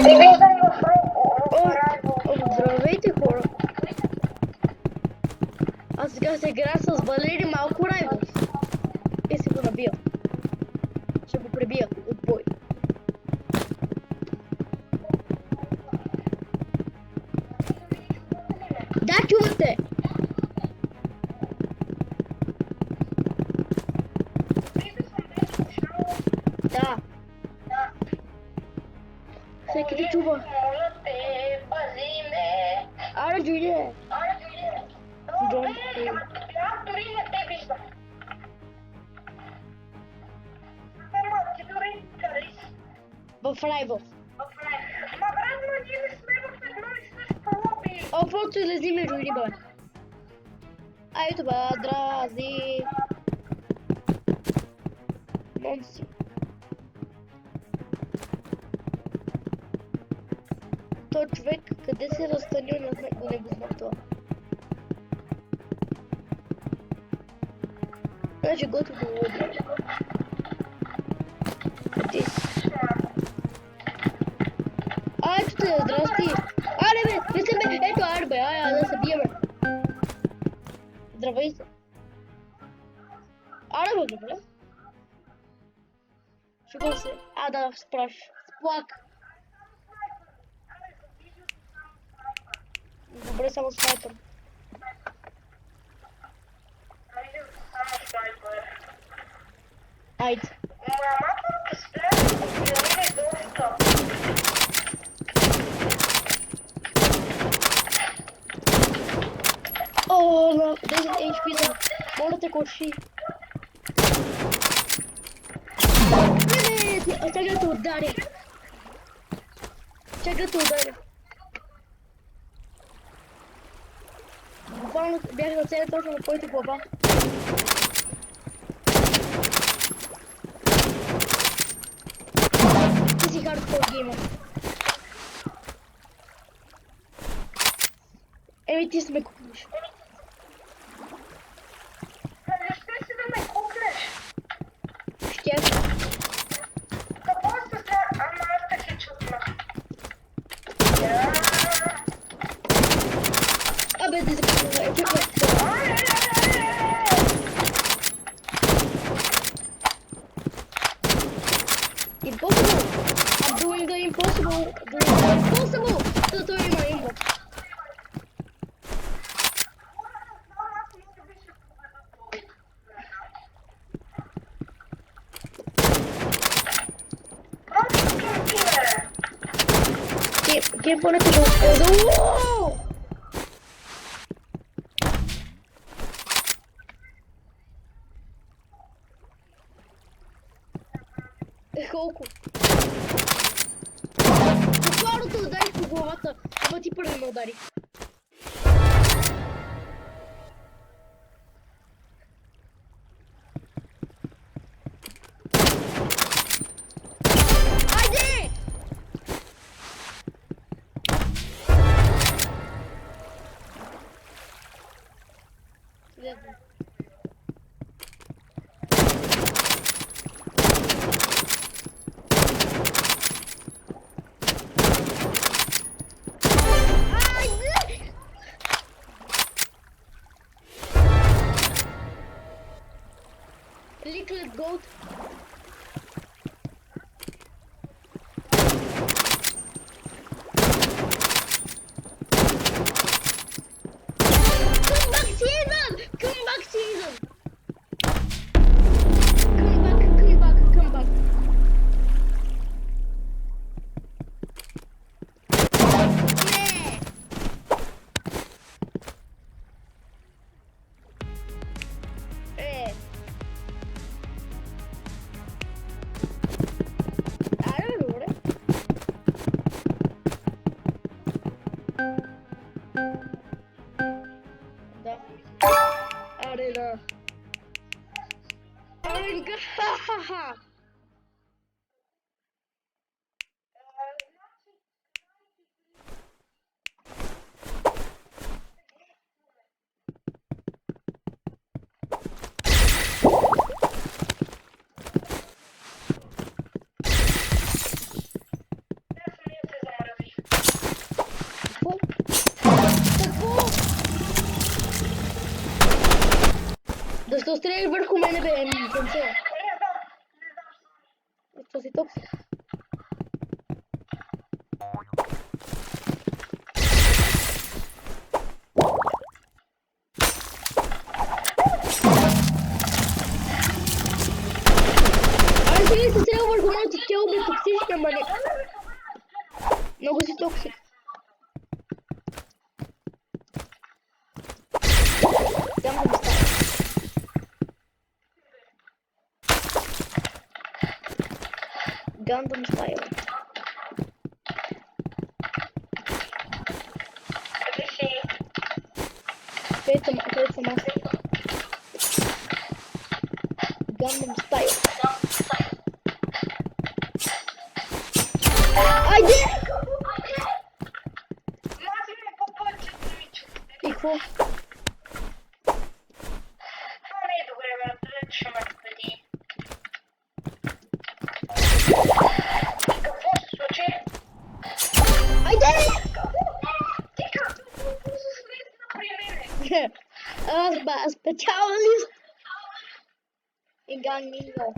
Не виждам в Райво. Здравейте, хора! Аз сега се играя с Валери малко Райво. И се го набия. Ще го пребия от бой. Да, чувате! Да. Всеки те чува. Моля те, пази ме. Аре, дойде! Джон, Аз дори не те виждам. Ама ти дори къде си? в Райво. Ма брат, ма ние не сме в едно и също лоби. О, просто излези ме, дойди, бе. Айде, бе, дрази. Монси. Той човек, къде се разстанил, не го знам това. Значи готово го лоби. Къде си? Ето те, здрасти! Аре бе, не се бе, ето аре бе, ай, да се биеме. Здравей се. Аре бе, добре. Шукам се. Да, сплак. Добре, само снайпер. Айде. Мамата спря, е доста. О, 10 HP съм. Моля те, коши. Не, чакай да те ударя. Буквално бях нацелен точно на твоята глава. Ти си хардкор геймер. Еми ти си ме купиш. Защо си да ме куклеш? Ще. Какво сте сега? Ама аз те си чутна. Абе, ти се купиш. Impossible! I'm doing the impossible! Зато има имбо. Геймбонето го използва. Колко? Буквално те ударих по главата, ама ти първи ме удари. Айде! Следвам. Liquid gold. Comeback season. Comeback. Като стреляш върху мене, бе, момченце. Не знам. Що си токсик? Ай, сега си стрелял върху моето тяло, бе, токсична, ма не. Много си токсик. Няма да става. Gundam Style. Къде си? Където съм аз. Gundam Style. Айде! Мази ме по пътя, Мичо. И какво? Това не е добре, бе. Дето ще ме разпреди. Какво се случи? Айде! Ти как се слезе при мене? Аз ба, специалист. И ганинго.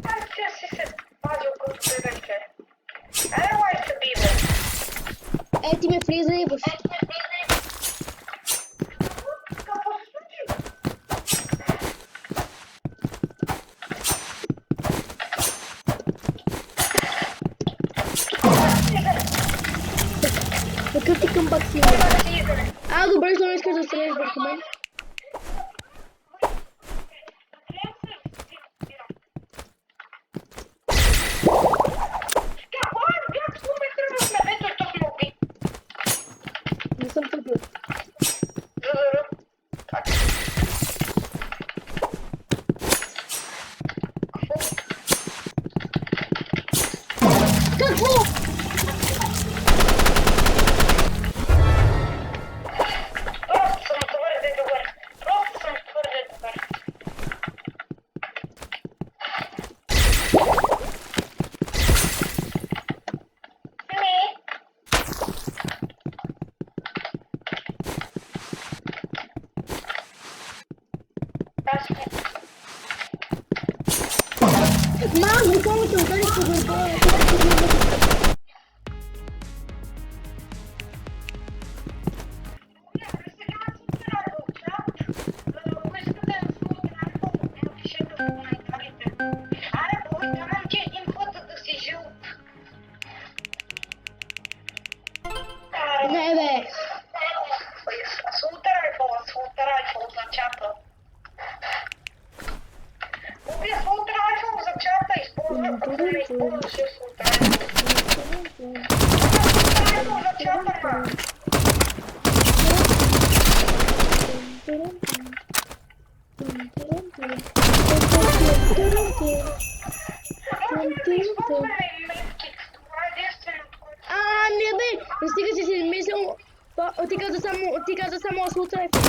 Аз тя си се пазил като бебече. Елай се, бибе. Е, ти ме влиза и въз. Какво се случи? Какъв ти къмбак си? А, добре, защо не искаш да стреляш върху мен? Не съм те бил. Какво? Просто съм твърде добър. Просто съм твърде добър. Не. Аз не. Мам, буквално те ударих по върха. Не, бе. А, не, бе. Не стига, че си мислил. Ти каза само асулт райфъл.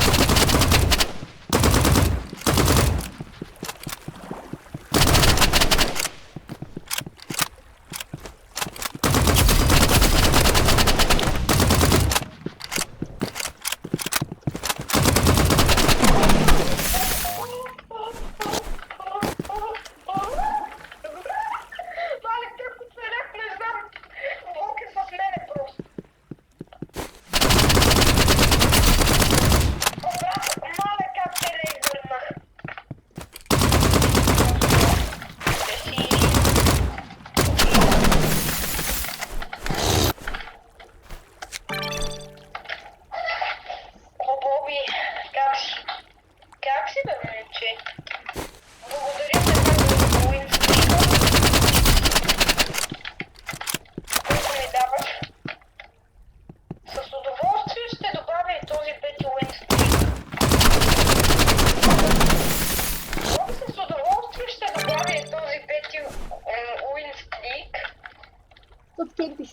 Подкемпиш.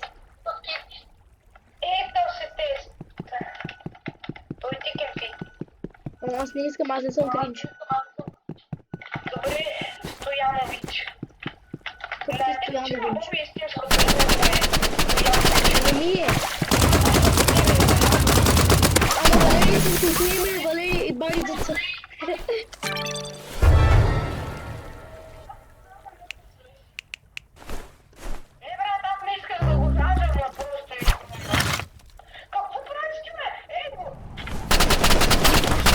Ето се теста. Той ти кемпи. Аз не искам, аз не съм кринч. Добре, Стоянович. Как ти да Че не на виж. Боби истинското име Не ми е. Ама Валерий истинското име е Валерий и Баница. Не, брат, аз не исках да го кажа, ама просто ми спомня. Какво правиш ти, бе? Ей го!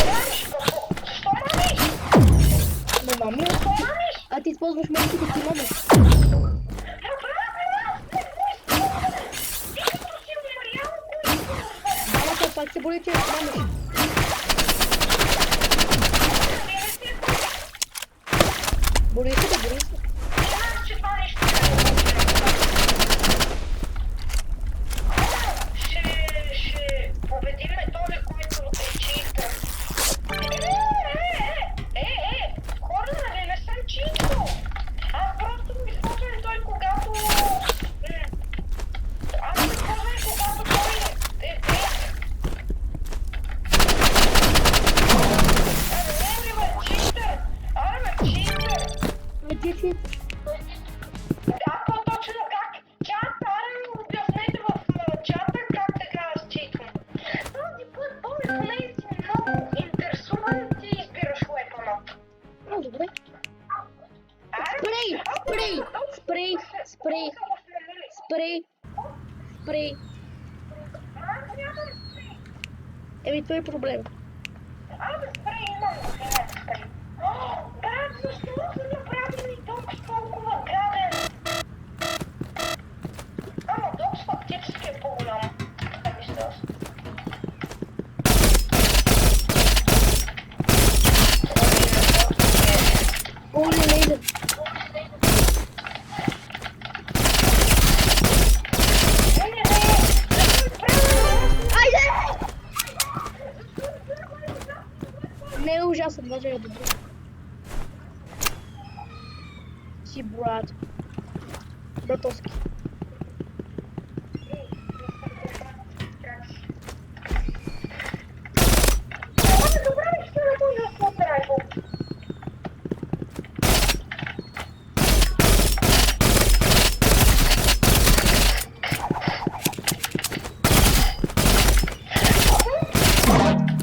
Мамиш, какво? Защо мамиш? Не мамя. Защо мамиш? А ти използваш мерки да ти мамиш. Ма, брат, не го използвам! Ти като си умрял, го използвам! Мамата пак се боли, че мамиш. Боли се да боли се. Не знам, че това нещо не го правя. Ще победим този, който е читър. Хора, нали не съм читър. Аз просто го използвам той, когато... Аз го използвам, когато той е бед. Не, бе, читър. Аре, бе, читър. Къде си? Да, по-точно как? Чат, аре, обяснете в чата как така аз читвам. Този път, Боби, поне си много интересуван, ти избираш уепъна. А, добре. Аре, Спрей! Спрей! Спрей! Спрей! Спрей! Спрей! Аз нямам спрей. Еми, това е проблем. Абе, спрей имам, не спрей. Брат, защо са направили толкова гаден? Ама Докс фактически е по-голям. Това мисля аз. О, не лезе. Айде! Не е ужасно, даже е добре. Си брат. Братовски.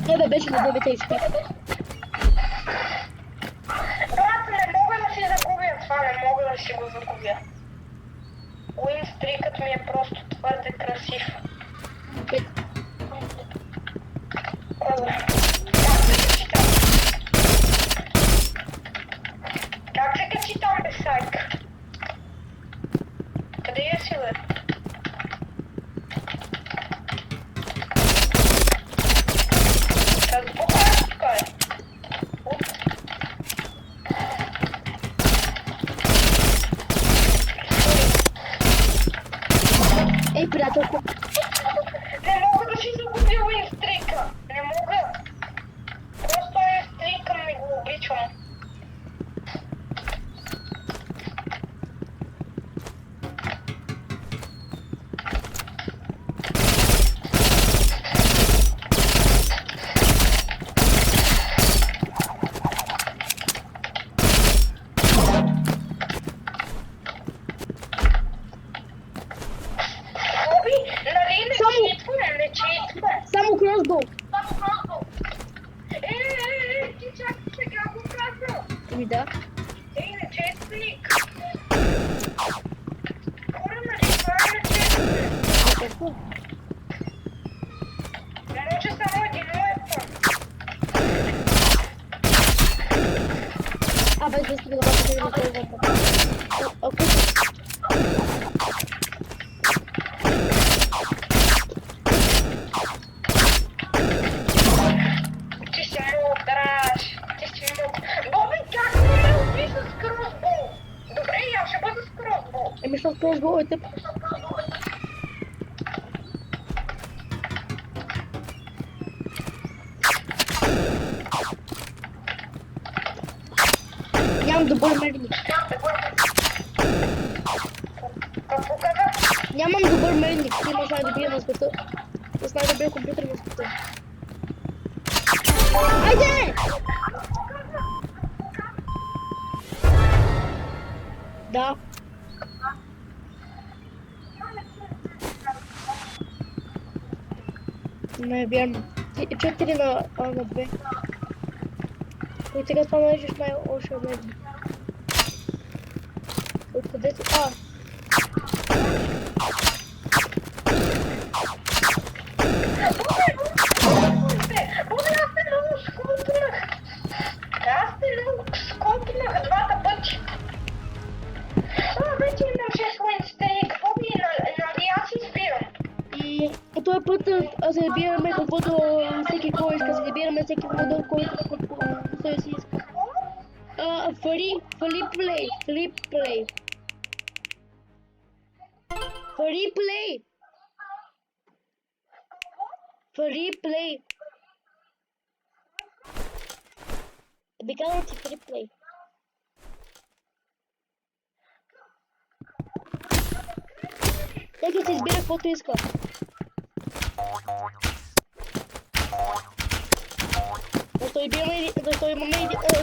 Тебе беше на 9 HP. Брат, не мога да си загубя това, не мога да си го загубя. Уинстрикът ми е просто твърде красив. Добре. Как се качи там без сайк? Къде е си, бе? Какво правиш тук, е? Ей, приятелко. Не мога да си загубя уинстрика. Не мога. Просто уинстрика ми го обичам. Боби, нали не читваме, не читваме. Само кросбол. Ти чакай сега го казвам. Еми да. Ей, не честник. Хора, нали това е нечестник. Какво? Не може само един уепън. Абе, да си да бъде да се върна. Окей. Ти си много драж. Ти си много... Боби, как не ме уби с кросбол? Добре, и аз ще бъда с кросбол. Еми, що с кросбол е тъп? Нямам добър мерник. Какво каза? Нямам добър мерник. Ти имаш най-добрия на света. С най-добрия компютър на света. Айде! Да. Не, вярно. 4 на 2. И сега това нарежеш още него. Откъде си? Боби, аз те много скопнах. Аз те много скопнах двата пъти. Вече имам 6 линците и какво би, нали аз избирам? Този път се набираме каквото всеки кой иска. Се набираме всеки модел, който се си иска. Free play. Би казал ти free play. Всеки си избира каквото иска.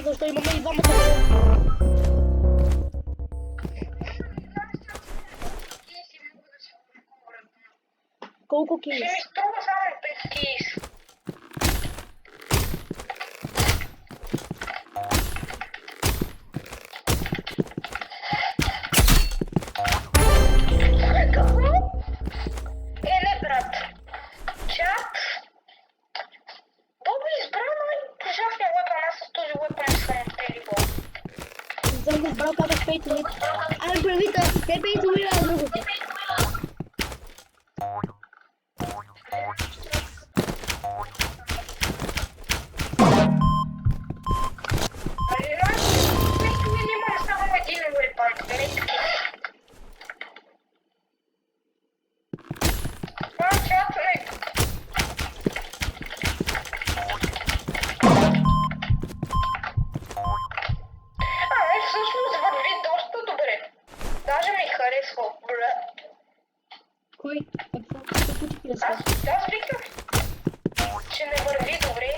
Защо имаме и двамата. Колко кейс? Ще ми струва само 5 кейс. Какво? Не, брат. Чат. Боби избра най-ужасния уепън. Аз с този уепън съм terrible. Съм избрал как е пейто вид. Ами правита, те пейто вид на другото. Кой? Какво ти харесва? Аз виках, че не върви добре.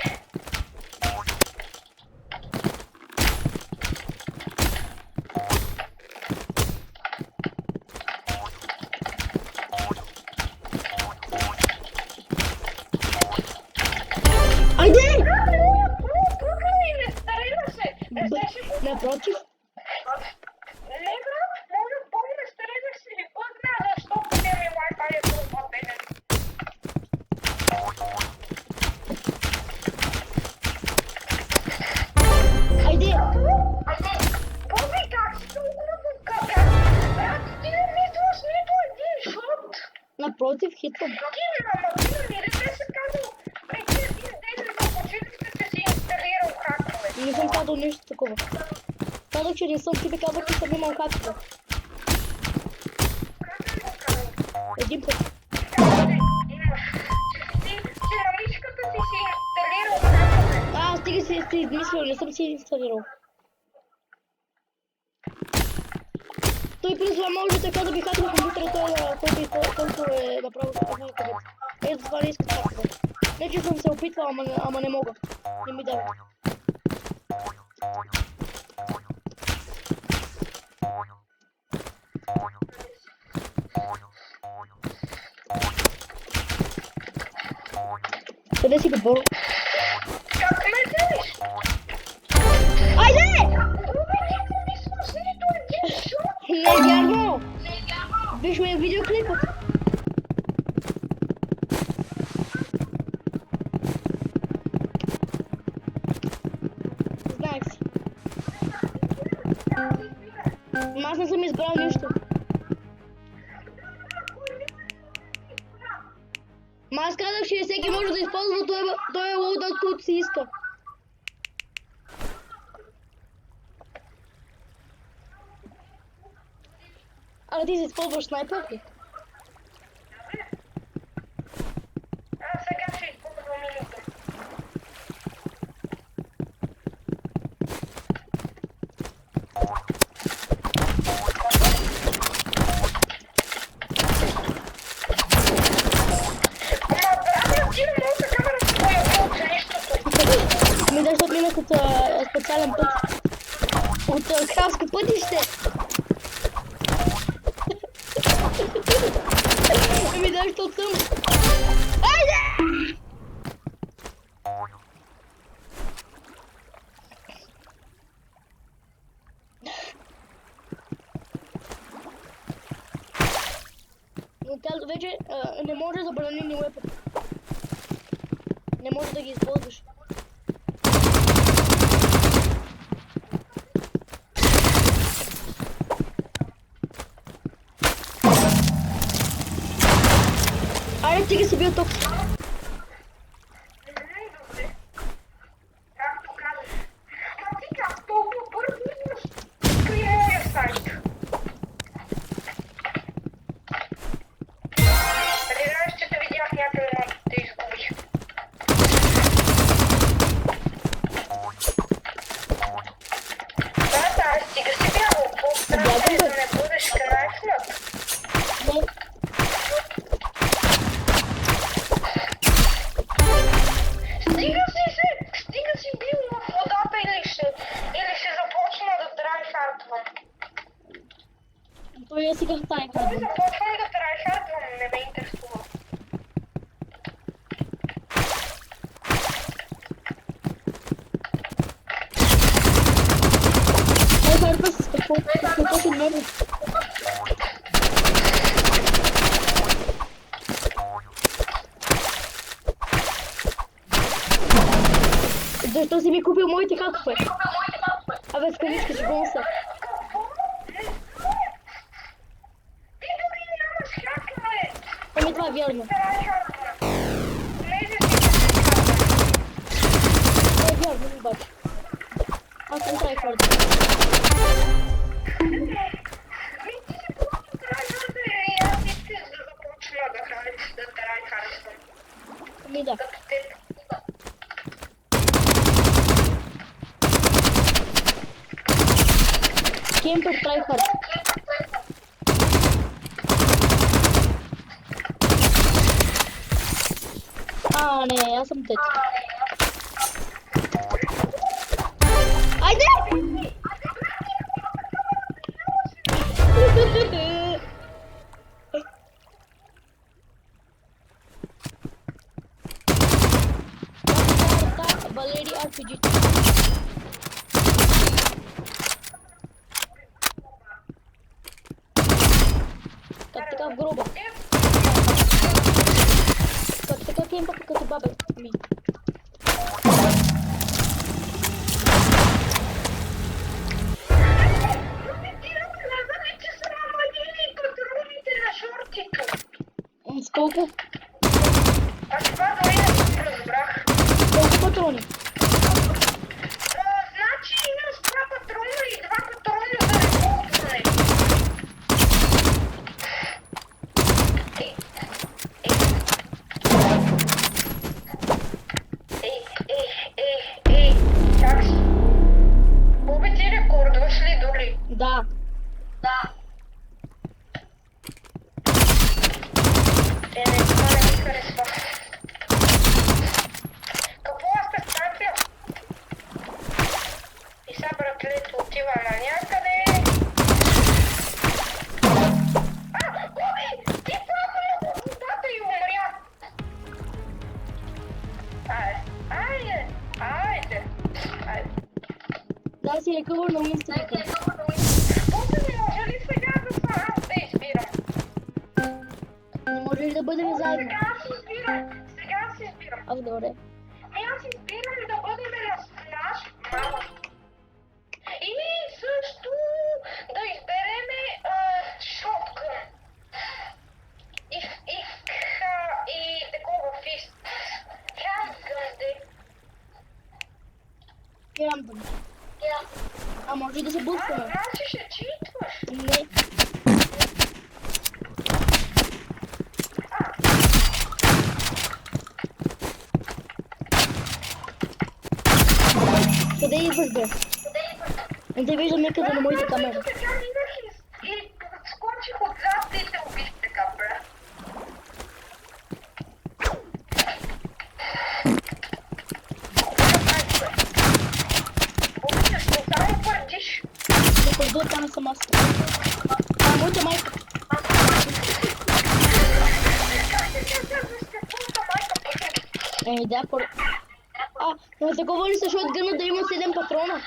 Айде! Напротив. Не, брат, може по-не стрелях си и пътна, защото не ми Wi-Fi е толкова беден. Айде! Боби, как си толкова как? Брат, ти не мислиш нито един шот. Напротив, хитвам. Ти не ли се казал преди един ден на почивките, че си инсталирал хакове? Не съм казал нещо такова. Казах, че не съм ти казал, че съм имал хакове. Един път. Ти на мишката си инсталирал хакове. Стига си измислил, не съм си инсталирал. Той плюс това може така да би хакнал компютъра, който е направил хакове. Ето това не иска хакове. Не, че съм се опитвал, ама не мога. Не ми дава. Къде си го? Как ме дадеш? Айде! Не Не е вярно! Виж ме видеоклипът. Знаех си. Аз не съм избрал нищо. Аз казах, че всеки може да използва този лоудаут, който си иска. Ти си използваш снайпер ли? Сега ще използвам минута. Защото минах от специален път. От кралско пътище. Защото съм. Айде! вече не може забранени уепън. Не може да ги използваш. Айде, ти ги си бил токсик. Добре. Както казах. Ма ти как толкова бързо скри моя сайт? Нали знаеш, че те видях някъде, но те изгубих. Да, стига си бягал. По-странно е да не бъдеш канайфнат. Не. Стига си бил в водата или ще започна да трайхардвам. Той е сега Кой тайхардвам. започвам да трайхардвам, не ме интересува. Тайхардва с какво? С какво се мери? Защо си ми купил моите хакове? Абе, с каничка, шегувам се. Ти дори нямаш хакове! Ами това е вярно. Трайхардвам. Влезе си Това е вярно, обаче. Аз съм тайхардвам. Ми ти си просто трайхардвам и аз исках да започна да трайхардвам. Ами да. Като теб. Кемпер тайхард. Не, аз съм тет. Айде! Валери RPG. Как така в гроба? Как така кемпа като бабе ми? С колко? Аз това дори не го разбрах. Колко патрони? Значи имаш 2 патрона и 2 патрона за револтване. Ей, как си? Боби, ти рекордваш ли дори? Да. Това не ми харесва. Какво аз те ставя? И сега братлето отива на някъде. Боби! Ти падна в водата и умря! Айде! Да, си рекъвър на уинстънка. Боби, не може ли сега да съм аз да избирам? Не може ли да бъдем заедно? Сега си избирам. Добре. Аз избирам да бъдем на наш малък. И също да избереме шотгън. И такова фист. Хандгън, де. Кемпър. Може и да се блъскаме. Значи ще читваш. Не. Къде идваш, бе? Не те виждам никъде на моите камери. Така минах и скочих отзад и те убих така, бре. Обичаш, но само твърдиш. Не пърдува, там съм аз. Моята майка. Да, хора. Но такова ли са шотгъна да има 7 патрона?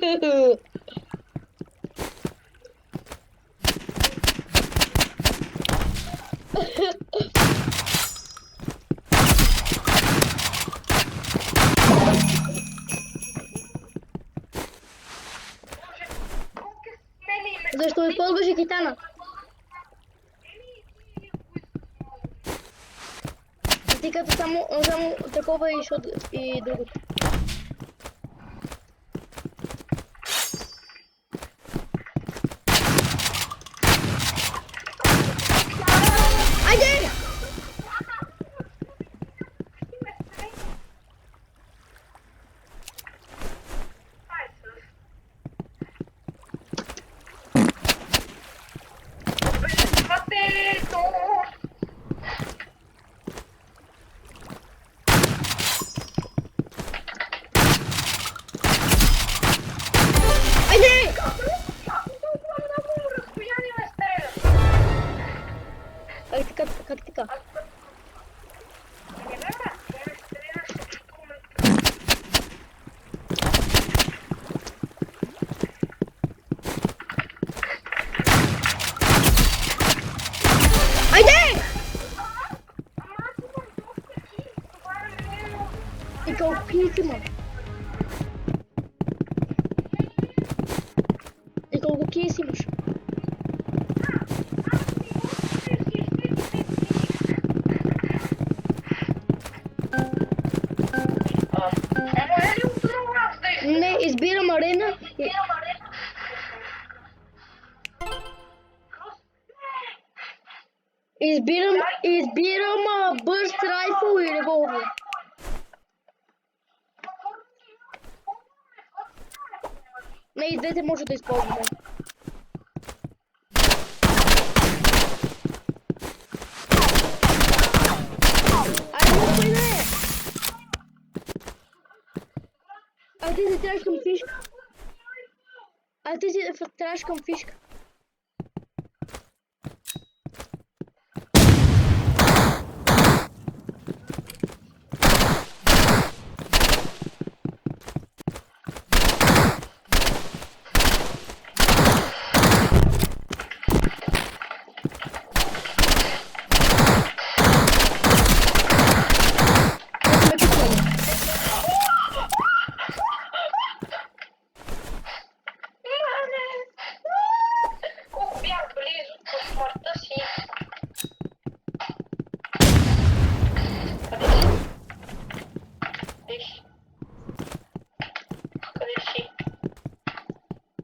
Колко смели ме. Защо използваше китана? Ти като само такова и другото. Айде! Айде! Как така? Айде! И колко килки има? И колко кейс имаш? Не, избирам арена. Избирам Burst Rifle и револвер. Не, и двете може да използваме. А ти се трябваш към фишка. А ти се трябваш към фишка. Колко бях близо до смъртта си. Къде си? Къде си?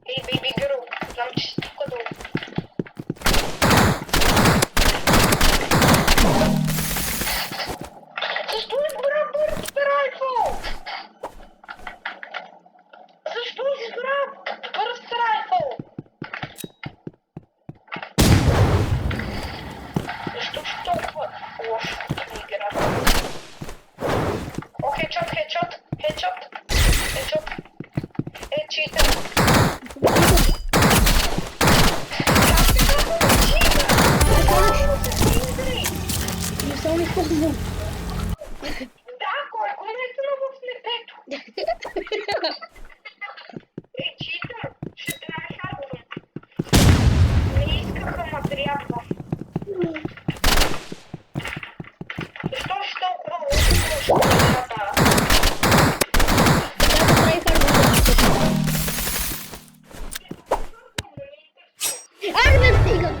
Ей, бейби гърл, знам, че си тук долу. Защо избра Burst Rifle? Защо избра Burst Rifle? Защо ще толкова лошо игра? О, хедшот. Читър. Не само използвам. Да, колко метра в небето? Читър, ще трябва хардвар. Не искаха материалва. Защо ще толкова лошо играта? Айде, стига!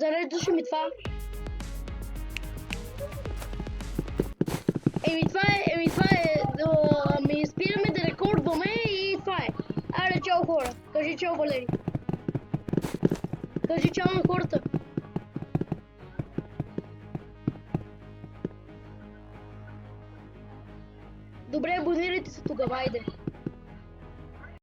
Зареждаше ми това. Ми спираме да рекордваме и това е. Айде, чао хора. Кажи чао, Валери. Кажи чао на хората. Добре, абонирайте се тогава, айде.